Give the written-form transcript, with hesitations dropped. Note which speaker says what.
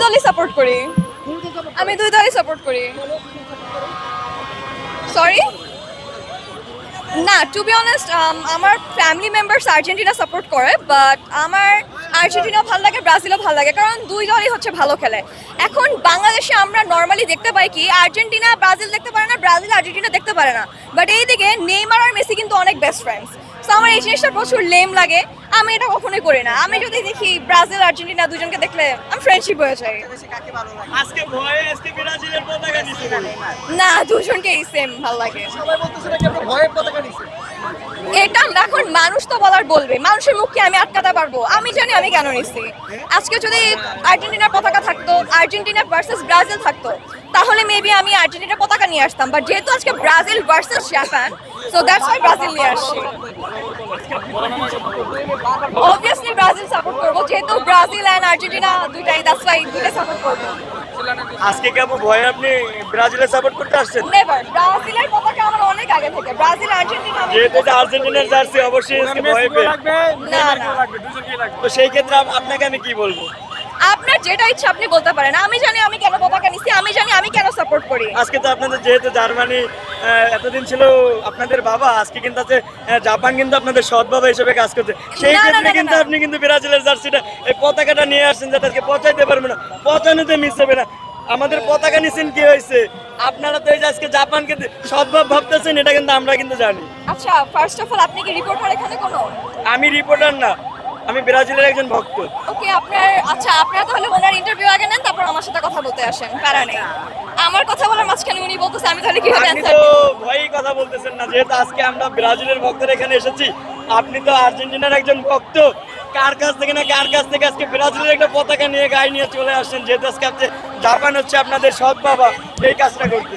Speaker 1: দলই সাপোর্ট করি। আমি দুই দলই সাপোর্ট করি। সরি, না, টু বি অনেস্ট আমার ফ্যামিলি মেম্বার্স আর্জেন্টিনা সাপোর্ট করে, বাট আমার আর্জেন্টিনাও ভালো লাগে, ব্রাজিলও ভালো লাগে, কারণ দুই দলই হচ্ছে ভালো খেলে। এখন বাংলাদেশে আমরা নর্মালি দেখতে পাই কি আর্জেন্টিনা ব্রাজিল দেখতে পারে না, ব্রাজিল আর্জেন্টিনা দেখতে পারে না, বাট এইদিকে নেইমার আর মেসি কিন্তু অনেক বেস্ট ফ্রেন্ডস। সো আমার এই জিনিসটা প্রচুর লেম লাগে, আমি এটা কখনোই করি না। আমি যদি দেখি ব্রাজিল আর্জেন্টিনা দুজনকে দেখলে আমি ফ্রেন্ডশিপ হয়ে যাই।
Speaker 2: আজকে ভয়ে আজকে ব্রাজিলের পতাকা নিছে।
Speaker 1: না, দুজনকেই সেম ভালো লাগে।
Speaker 3: সবাই বলতেছে নাকি আপনার ভয়ের পতাকা নিছে।
Speaker 1: এটা এখন মানুষ তো বলার বলবে, মানুষের মুখকে আমি আটকাতে পারবো? আমি জানি আমি কেন নিচ্ছি। আজকে যদি আর্জেন্টিনার পতাকা থাকতো, আর্জেন্টিনা ভার্সেস ব্রাজিল থাকতো, তাহলে মেবি আমি আর্জেন্টিনার পতাকা নিয়ে আসতাম, বাট যেহেতু আজকে Brazil versus Japan, so that's why Brazil নিয়ে আসছি। অবভিয়াসলি ব্রাজিল সাপোর্ট করবো, যেহেতু ব্রাজিল এন্ড আর্জেন্টিনা দুইটাই, দ্যাটস ওয়াই দুইটাই সাপোর্ট করবো।
Speaker 2: আজকে কি আপু ভয়ে আপনি ব্রাজিলের সাপোর্ট করতে আসছেন?
Speaker 1: নেভার, ব্রাজিলের পতাকা আমার অনেক আগে থেকে, ব্রাজিল আর্জেন্টিনা
Speaker 2: যেহেতু এটা আর্জেন্টিনার জার্সি, অবশ্যই আজকে ভয় পেয়ে।
Speaker 1: না না,
Speaker 2: তো সেই ক্ষেত্রে আপনাকে আমি কি বলবো?
Speaker 1: আপনার যেটা ইচ্ছা আপনি বলতে পারেন। আমি জানি আমি কেন পতাকা নিচ্ছি, আমি জানি আমি কেন সাপোর্ট করি।
Speaker 2: আজকে তো আপনাদের যেহেতু জার্মানি এতদিন ছিল আপনাদের বাবা, আজকে কিন্তু আছে জাপান কিন্তু আপনাদের সৎ বাবা হিসেবে কাজ করছে। সেই
Speaker 1: না, না,
Speaker 2: ক্ষেত্রে
Speaker 1: না,
Speaker 2: কিন্তু
Speaker 1: না।
Speaker 2: আপনি কিন্তু ব্রাজিলের জার্সিটা এই পতাকাটা নিয়ে আসছেন, যাতে আজকে পচাইতে পারবে না, পচানোতে মিস হবে না। আমাদের পতাকা নিছেন কি হয়েছে? আপনারা তো এই যে আজকে জাপানকে সদ্ভাব ভাবতেছেন, এটা কিন্তু আমরা কিন্তু জানি।
Speaker 1: আচ্ছা, ফার্স্ট অফ অল আপনি কি রিপোর্টার এখানে কোনো?
Speaker 2: আমি রিপোর্টার না, আমি ব্রাজিলের একজন ভক্ত।
Speaker 1: ওকে, আপনারা তাহলে ওনার ইন্টারভিউ আগে নেন, তারপর আমার সাথে কথা বলতে আসেন, প্যারা নেই। আমার কথা বলার মাঝখানে উনি বলতেছে, আমি তাহলে কিভাবে
Speaker 2: আপনি
Speaker 1: অ্যানসার
Speaker 2: তো
Speaker 1: দিব?
Speaker 2: ভয়ই কথা বলতেছেন না, যেহেতু আজকে আমরা ব্রাজিলের ভক্তরা এখানে এসেছি। আপনি তো আর্জেন্টিনার একজন ভক্ত, কার কাছ থেকে না কার কাছ থেকে আজকে ব্রাজিলের একটা পতাকা নিয়ে গায়ে নিয়ে চলে আসছেন, যেহেতু আজকে জাপান হচ্ছে আপনাদের সৎ বাবা, এই কাজটা করতে।